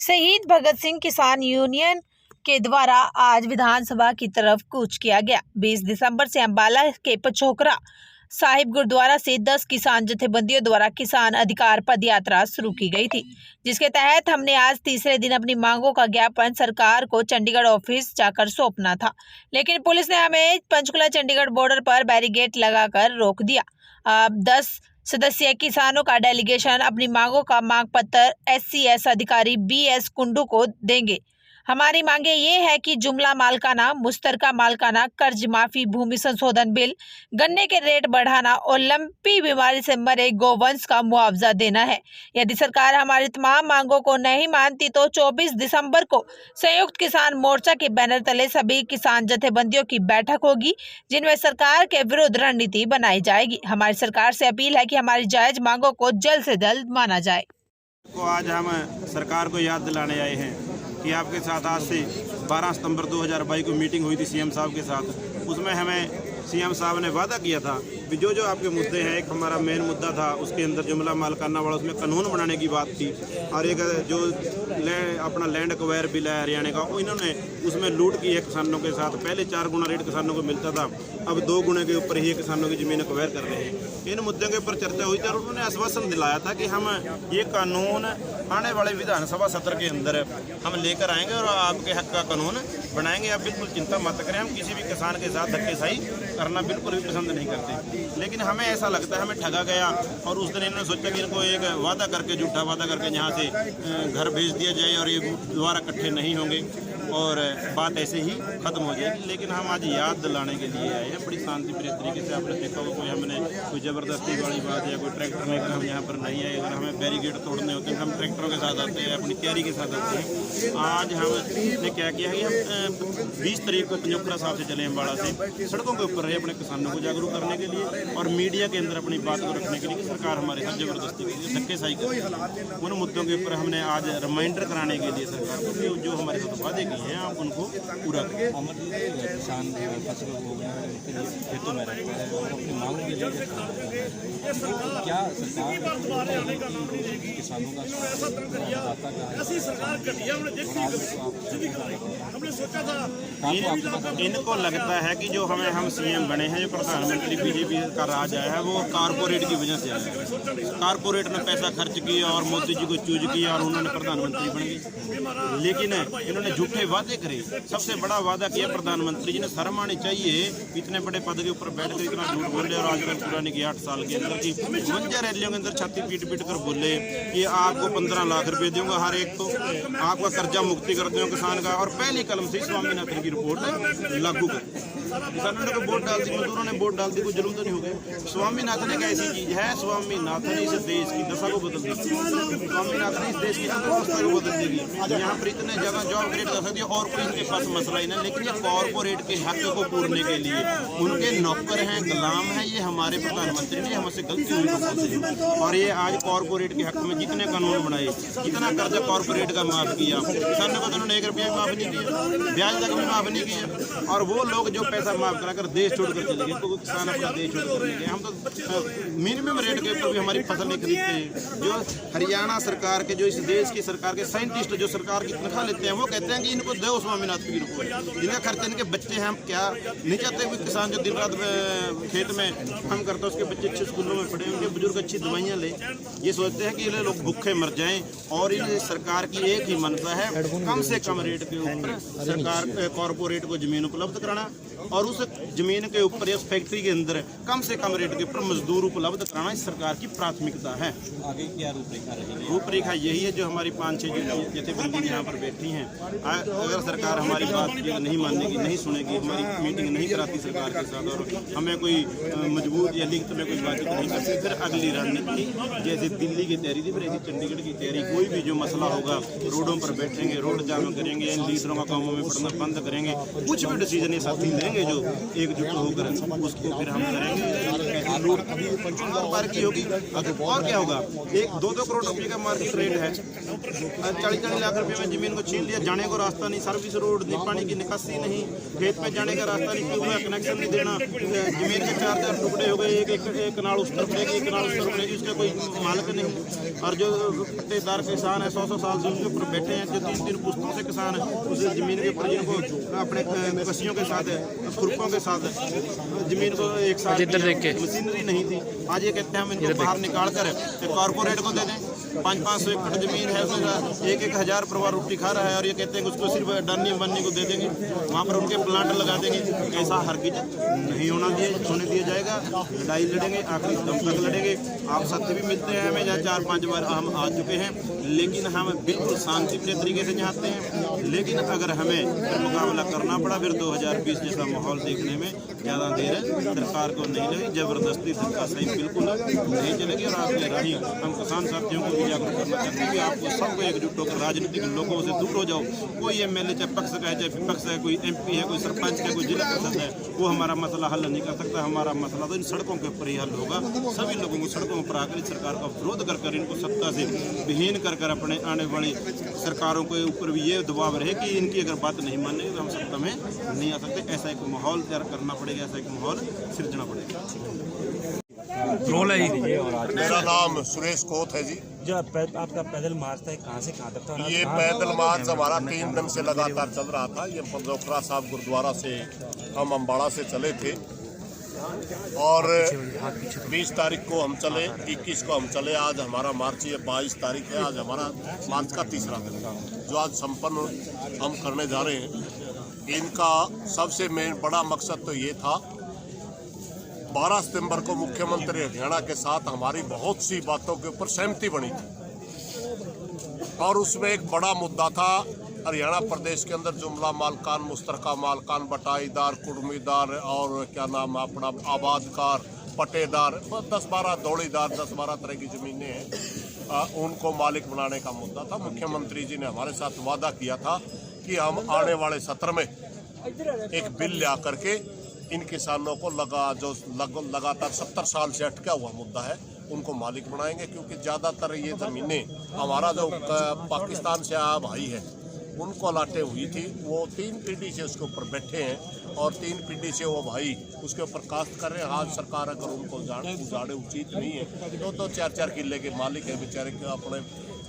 शहीद भगत सिंह किसान यूनियन के द्वारा आज विधानसभा की तरफ कूच किया गया। 20 दिसंबर से अंबाला के पचोकरा साहिब गुरुद्वारा से 10 किसान जथेबंदियों द्वारा किसान अधिकार पद यात्रा शुरू की गई थी, जिसके तहत हमने आज तीसरे दिन अपनी मांगों का ज्ञापन सरकार को चंडीगढ़ ऑफिस जाकर सौंपना था, लेकिन पुलिस ने हमें पंचकुला चंडीगढ़ बॉर्डर पर बैरिकेड लगाकर रोक दिया। अब 10 सदस्यीय किसानों का डेलीगेशन अपनी मांगों का मांग पत्र SCS अधिकारी BS कुंडू को देंगे। हमारी मांगे ये है कि जुमला मालकाना, मुश्तरका मालकाना, कर्ज माफी, भूमि संशोधन बिल, गन्ने के रेट बढ़ाना और लंपी बीमारी से मरे गोवंश का मुआवजा देना है। यदि सरकार हमारी तमाम मांगों को नहीं मानती तो 24 दिसंबर को संयुक्त किसान मोर्चा के बैनर तले सभी किसान जथेबंदियों की बैठक होगी, जिनमें सरकार के विरुद्ध रणनीति बनाई जाएगी। हमारी सरकार से अपील है कि हमारी जायज मांगों को जल्द से जल्द माना जाए। आज हम सरकार को याद दिलाने आए हैं कि आपके साथ आज से 12 सितंबर 2022 को मीटिंग हुई थी CM साहब के साथ। उसमें हमें CM साहब ने वादा किया था कि जो आपके मुद्दे हैं, एक हमारा मेन मुद्दा था उसके अंदर जुमला मालकाना वाला, उसमें कानून बनाने की बात थी, और एक जो अपना लैंड एक्वायर बिल है हरियाणा का, इन्होंने उसमें लूट की है किसानों के साथ। पहले 4 गुना रेट किसानों को मिलता था, अब 2 गुने के ऊपर ही किसानों की ज़मीन एक्वायर कर रहे हैं। इन मुद्दों के ऊपर चर्चा हुई थी और उन्होंने आश्वासन दिलाया था कि हम ये कानून आने वाले विधानसभा सत्र के अंदर हम लेकर आएंगे और आपके हक का कानून बनाएंगे। आप बिल्कुल चिंता मत करें, हम किसी भी किसान के साथ धक्केशाही करना बिल्कुल भी पसंद नहीं करते। लेकिन हमें ऐसा लगता है हमें ठगा गया, और उस दिन इन्होंने सोचा कि इनको एक वादा करके, झूठा वादा करके यहाँ से घर भेज दिया जाए और ये दोबारा इकट्ठे नहीं होंगे और बात ऐसे ही खत्म हो जाएगी। लेकिन हम आज याद दिलाने के लिए आए हैं बड़ी शांतिप्रिय तरीके से। आपने देखा होगा कोई हमने कोई ज़बरदस्ती वाली बात या कोई ट्रैक्टर लेकर हम यहाँ पर नहीं आए। अगर हमें बैरिकेड तोड़ने होते हैं हम ट्रैक्टरों के साथ आते हैं, अपनी तैयारी के साथ आते हैं। आज हमने क्या किया है कि हम 20 तारीख को पंचोकरा साहब से चले अम्बाड़ा से, सड़कों के ऊपर रहे अपने किसानों को जागरूक करने के लिए और मीडिया के अंदर अपनी बात को रखने के लिए कि सरकार हमारे साथ जबरदस्ती के लिए धक्केशाही कर रही है। उन मुद्दों के ऊपर हमने आज रिमाइंडर कराने के लिए सरकार को जो हमारे साथ वादे किए हैं आप उनको पूरा करें। किसान फसल खेतों में रहता है और अपनी मांग के लिए क्या सरकार किसानों का इनको लगता है कि जो हम CM बने हैं, जो प्रधानमंत्री BJP का राज आया है, वो कारपोरेट की वजह से आया है। कारपोरेट ने पैसा खर्च किया और मोदी जी को चूज किया और उन्होंने प्रधानमंत्री बन गए। लेकिन इन्होंने झूठे वादे करे। सबसे बड़ा वादा किया प्रधानमंत्री जी ने, शर्म आनी चाहिए इतने बड़े पद के ऊपर बैठ कर इतना झूठ बोले। और आज तक पुरानी की 8 साल के अंदर की 52 रैलियों के अंदर छाती पीट कर बोले कि आपको 15 लाख रुपए दूंगा हर एक को, आपका कर्जा मुक्ति कर दूंगा किसान का, और पहली कलम से स्वामीनाथन की रिपोर्ट लागू कर किसानों ने वोट डाल दी, मजदूरों ने वोट डाल दी, कोई जुल्म तो नहीं हो गया। स्वामीनाथन एक ऐसी चीज है, स्वामीनाथन इस देश की दशा को बदल देगी। स्वामीनाथन इस देश की अर्थव्यवस्था को बदल देगी। यहाँ पर इतने जगह जॉब क्रिएट कर सकती है और कोई इनके पास मसला ही नहीं। लेकिन ये कॉर्पोरेट के हक को पूरने के लिए उनके नौकर हैं, गुलाम हैं। ये हमारे प्रधानमंत्री ने हमसे गलती हुई तो बोलते हैं, और ये आज कॉर्पोरेट के हक में जितने कानून बनाए, जितना कर्जा कॉर्पोरेट का माफ किया, किसानों को तो उन्होंने 1 रुपया माफ नहीं किया, ब्याज तक भी माफ नहीं किया। और वो लोग जो पैसा माफ कराकर देश छोड़कर चले गए, तो किसान अपना देश छोड़कर चले गए। हम तो मिनिमम रेट के ऊपर भी हमारी फसल नहीं खरीदते। जो हरियाणा सरकार के, जो इस देश की सरकार के साइंटिस्ट जो सरकार की तनख्वाह लेते हैं, वो कहते हैं कि इनको दो स्वामीनाथन की रिपोर्ट, जिनका खर्च इनके बच्चे हैं। हम क्या नहीं चाहते कि किसान जो दिन रात खेत में काम करता है उसके बच्चे अच्छे स्कूलों में पढ़े, उनके बुजुर्ग अच्छी दवाइयाँ ले। ये सोचते हैं कि ये लोग भूखे मर जाएं। और इन सरकार की एक ही मंशा है, कम से कम रेट के ऊपर सरकार कॉर्पोरेट को जमीन उपलब्ध कराना, और उस जमीन के ऊपर, उस फैक्ट्री के अंदर कम से कम रेट के ऊपर मजदूर उपलब्ध कराना इस सरकार की प्राथमिकता है। आगे क्या रूपरेखा रहेगी? रूपरेखा यही है जो हमारी 5-6 जथेबंदी यहाँ पर बैठी हैं। अगर सरकार हमारी बात नहीं मानेगी, नहीं सुनेगी, हमारी मीटिंग नहीं कराती सरकार के साथ, और हमें कोई मजबूत या लिखित में कोई बातचीत नहीं करती, फिर अगली रणनीति जैसे दिल्ली की तैयारी थी, फिर ऐसी चंडीगढ़ की तैयारी। कोई भी जो मसला होगा, रोडों पर बैठेंगे, रोड जाम करेंगे, इन लीडरों का कामों में पड़ना बंद करेंगे। कुछ भी डिसीजन ये साथी लेंगे जो एकजुट होकर, उसको फिर हम करेंगे। लूट पार की होगी। अगर और क्या होगा, 1-2 करोड़ रुपए का मार्केट रेट है, 40-40 लाख रुपए में जमीन को छीन लिया, जाने को रास्ता नहीं, सर्विस रोड नहीं, पानी की निकासी नहीं, खेत में जाने का रास्ता नहीं, ट्यूब में कनेक्शन नहीं देना, जमीन के 4 टुकड़े हो गए, एक कनाल उस तरफ पड़ेगी, एक कनाल उस तरफ पड़ेगी, उसका कोई मालिक नहीं। और जो पट्टेदार किसान है 100 साल से उसके ऊपर बैठे हैं, जो 3-3 पुश्तों से किसान है, उस जमीन के ऊपर जिनको अपने कसियों के साथ खुरपों के साथ जमीन को एक साथ मशीनरी नहीं थी, आज ये कहते हैं हम इनको बाहर निकाल कर कॉर्पोरेट को दे दें। 500-500 एकड़ जमीन है, उसमें 1-1 हज़ार परिवार रोटी खा रहा है, और ये कहते हैं कि उसको सिर्फ डरनी बननी को दे देंगे, वहाँ पर उनके प्लांट लगा देंगे। ऐसा हरगिज नहीं होने दिया जाएगा। लड़ाई लड़ेंगे, आखिरी दम तक लड़ेंगे। आप सत्य भी मिलते हैं हमें, जहाँ 4-5 बार हम आ चुके हैं, लेकिन हम बिल्कुल शांतिप्रिय तरीके से चाहते हैं। लेकिन अगर हमें फिर मुकाबला करना पड़ा, फिर 2020 जैसा माहौल देखने में ज़्यादा देर सरकार को नहीं लगी। जबरदस्ती धक्का सही बिल्कुल नहीं चलेगी। और आपके राही हम किसान साथियों को जागरूक करना चाहते हैं कि आपको सबको एकजुट होकर राजनीतिक लोगों से दूर हो जाओ। कोई एमएलए चाहे पक्ष का है, चाहे विपक्ष है, कोई एमपी है, कोई सरपंच है, कोई जिला परिषद है, वो हमारा मसला हल नहीं कर सकता। हमारा मसला तो इन सड़कों के ऊपर ही हल होगा। सभी लोगों को सड़कों पर आकर सरकार का विरोध कर इनको सत्ता से विहीन कर अपने आने वाली सरकारों के ऊपर भी ये दबाव रहे कि इनकी अगर बात नहीं मानेंगे तो हम सत्ता में नहीं आ सकते। ऐसा एक माहौल तैयार करना पड़ेगा, ऐसा एक माहौल सिर्जना पड़ेगा। मेरा नाम सुरेश कोत है जी। जो आपका पैदल मार्च था, कहाँ से कहाँ तक था? ये पैदल मार्च हमारा 3 दिन से लगातार चल रहा था। ये पंजोखरा साहब गुरुद्वारा से हम अम्बाड़ा से चले थे, और 20 तारीख को हम चले, 21 को हम चले। आज हमारा मार्च, ये 22 तारीख है, आज हमारा मार्च का तीसरा दिन जो आज संपन्न हम करने जा रहे हैं। इनका सबसे मेन बड़ा मकसद तो ये था, 12 सितंबर को मुख्यमंत्री हरियाणा के साथ हमारी बहुत सी बातों के ऊपर सहमति बनी थी, और उसमें एक बड़ा मुद्दा था हरियाणा प्रदेश के अंदर जुमला मालकान, मुश्तरका मालकान, बटाईदार, कुर्मीदार और क्या नाम अपना आबादकार, पट्टेदार, 10-12 दौड़ीदार, 10-12 तरह की ज़मीनें हैं, उनको मालिक बनाने का मुद्दा था। मुख्यमंत्री जी ने हमारे साथ वादा किया था कि हम आने वाले सत्र में एक बिल ला करके इन किसानों को लगातार 70 साल से अटका हुआ मुद्दा है, उनको मालिक बनाएंगे। क्योंकि ज़्यादातर ये ज़मीनें हमारा जो पाकिस्तान से आया भाई है उनको अलाटे हुई थी, वो 3 पीढ़ी से उसके ऊपर बैठे हैं, और 3 पीढ़ी से वो भाई उसके ऊपर काश्त कर रहे हैं। आज सरकार अगर उनको उजाड़े उचित नहीं है, तो 4-4 किले के मालिक है बेचारे अपने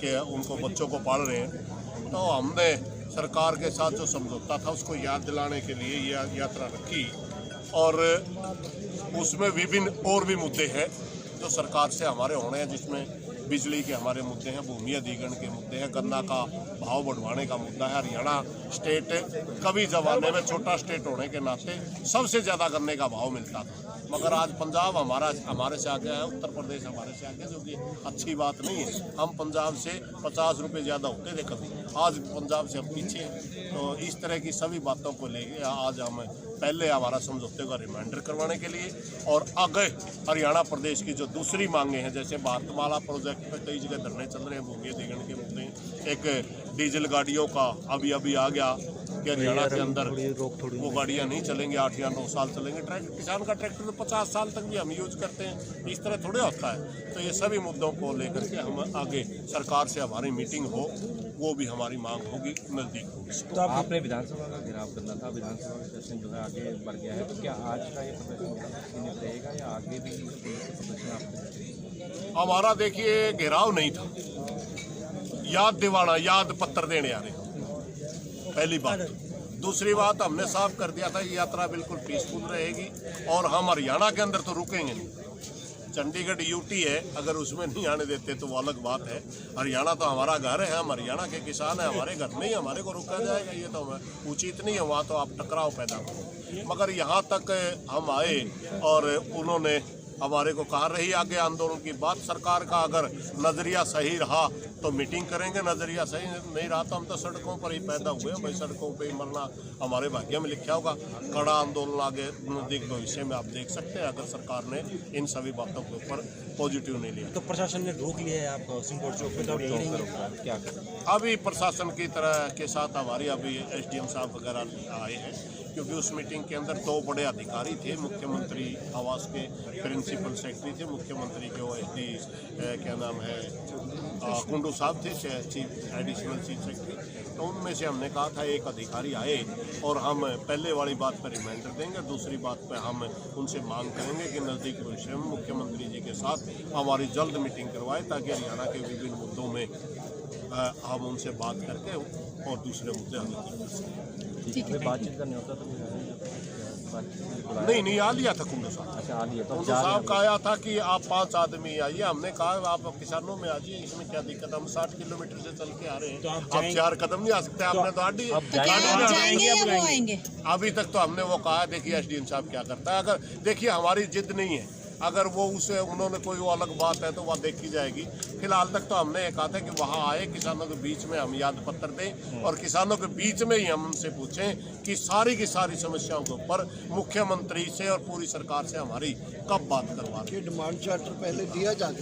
के, उनको बच्चों को पाल रहे हैं। तो हमने सरकार के साथ जो समझौता था उसको याद दिलाने के लिए ये यात्रा रखी, और उसमें विभिन्न और भी मुद्दे हैं जो सरकार से हमारे होने हैं, जिसमें बिजली के हमारे मुद्दे हैं, भूमि अधिग्रहण के मुद्दे हैं, गन्ना का भाव बढ़वाने का मुद्दा है। हरियाणा स्टेट कभी ज़माने में छोटा स्टेट होने के नाते सबसे ज़्यादा गन्ने का भाव मिलता था, मगर आज पंजाब हमारे से आगे है, उत्तर प्रदेश हमारे से आगे, जो कि अच्छी बात नहीं है। हम पंजाब से 50 रुपये ज़्यादा होते थे कभी, आज पंजाब से हम पीछे हैं। तो इस तरह की सभी बातों को लेके आज हम पहले हमारा समझौते का रिमाइंडर करवाने के लिए, और आगे हरियाणा प्रदेश की जो दूसरी मांगे हैं, जैसे भारतमाला प्रोजेक्ट पे कई जगह धरने चल रहे हैं, भूमि अधिग्रहण के मुद्दे, एक डीजल गाड़ियों का अभी आ गया कि हरियाणा के अंदर वो गाड़ियाँ नहीं चलेंगी, 8 या 9 साल चलेंगे। किसान का ट्रैक्टर तो 50 साल तक भी हम यूज करते हैं, इस तरह थोड़े होता है। तो ये सभी मुद्दों को लेकर के हम आगे सरकार से हमारी मीटिंग हो, वो भी हमारी मांग होगी, नज़दीक होगी। तो आपने विधानसभा का घेराव करना था, विधानसभा का सेशन जो है आगे बढ़ गया है, तो क्या आज का ये प्रदर्शन सीमित रहेगा या आगे भी प्रदर्शन आपको? हमारा देखिए घेराव नहीं था, याद दिवाना, याद पत्र देने आ रहे, पहली बात। दूसरी बात, हमने साफ कर दिया था ये यात्रा बिल्कुल पीसफुल रहेगी, और हम हरियाणा के अंदर तो रुकेंगे नहीं। चंडीगढ़ यूटी है, अगर उसमें नहीं आने देते तो वो अलग बात है। हरियाणा तो हमारा घर है, हम हरियाणा के किसान हैं, हमारे घर में ही हमारे को रुका जाएगा, ये तो उचित नहीं है। वहाँ तो आप टकराव पैदा करो, मगर यहाँ तक हम आए और उन्होंने हमारे को कहा रही आगे आंदोलन की बात। सरकार का अगर नज़रिया सही रहा तो मीटिंग करेंगे, नज़रिया सही नहीं रहा तो हम तो सड़कों पर ही पैदा हुए हैं भाई, सड़कों पे ही मरना हमारे भाग्य में लिखा होगा। कड़ा आंदोलन आगे नज़दीक भविष्य में आप देख सकते हैं, अगर सरकार ने इन सभी बातों के ऊपर पॉजिटिव नहीं लिया। तो प्रशासन ने रोक लिया है आप सिंह चौक पे, तो क्या करें? अभी प्रशासन की तरह के साथ हमारी अभी SDM साहब वगैरह आए हैं, क्योंकि उस मीटिंग के अंदर 2 बड़े अधिकारी थे। मुख्यमंत्री आवास के प्रिंसिपल सेक्रेटरी थे, मुख्यमंत्री के SD क्या नाम है कुंडू साहब थे, चीफ एडिशनल चीफ सेक्रेटरी। तो उनमें से हमने कहा था एक अधिकारी आए और हम पहले वाली बात पर रिमाइंडर देंगे, दूसरी बात पर हम उनसे मांग करेंगे कि नज़दीक भविष्य में मुख्यमंत्री जी के साथ हमारी जल्द मीटिंग करवाए ताकि हरियाणा के विभिन्न मुद्दों में हम उनसे बात करके और दूसरे मुद्दे हल कर सकें। बातचीत करनी होता तो नहीं आ लिया था कुंडू साहब। अच्छा, आ लिया। कुंडू साहब का आया था कि आप 5 आदमी आइए। हमने कहा आप किसानों में आ जाइए, इसमें क्या दिक्कत, हम 60 किलोमीटर से चल के आ रहे हैं। तो आप 4 कदम नहीं आ सकते, आपने तो आड़ी आएंगे। अभी तक तो हमने वो कहा। देखिए SDM साहब क्या करता है। अगर देखिए हमारी जिद नहीं है, अगर वो उसे उन्होंने कोई वो अलग बात है तो वह देखी जाएगी। फिलहाल तक तो हमने ये कहा था कि वहाँ आए, किसानों के बीच में हम याद पत्र दें और किसानों के बीच में ही हम उनसे पूछें कि सारी की सारी समस्याओं के ऊपर मुख्यमंत्री से और पूरी सरकार से हमारी कब बात करवा। डिमांड चार्टर पहले दिया जाए।